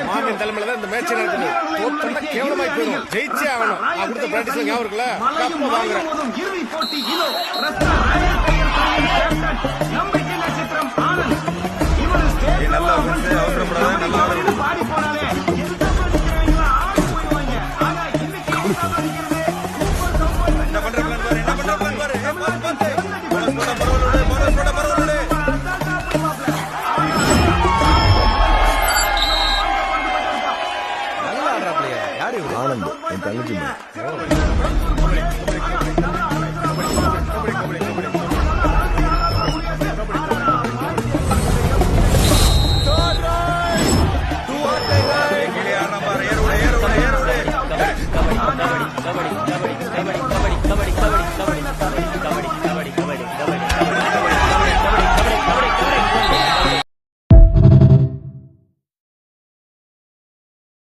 மாமியின் தலைமையில இந்த மேட்ச் நடக்குது. கேவலமாய் போயிடும். ஜெயிச்சே ஆகணும். கொடுத்த பிராக்டிஸ்ல ஞாபகம் இருக்குல்ல, கப்பு வாங்குறேன். நல்லா அவசரப்படாத, நல்லா என்ன பண்ற பிளான் பாரு, என்ன பண்ற பிளான் பாரு. நல்லா ஆடுறா பிள்ளையா. யாரு ஆனந்த், என் தங்கச்சி.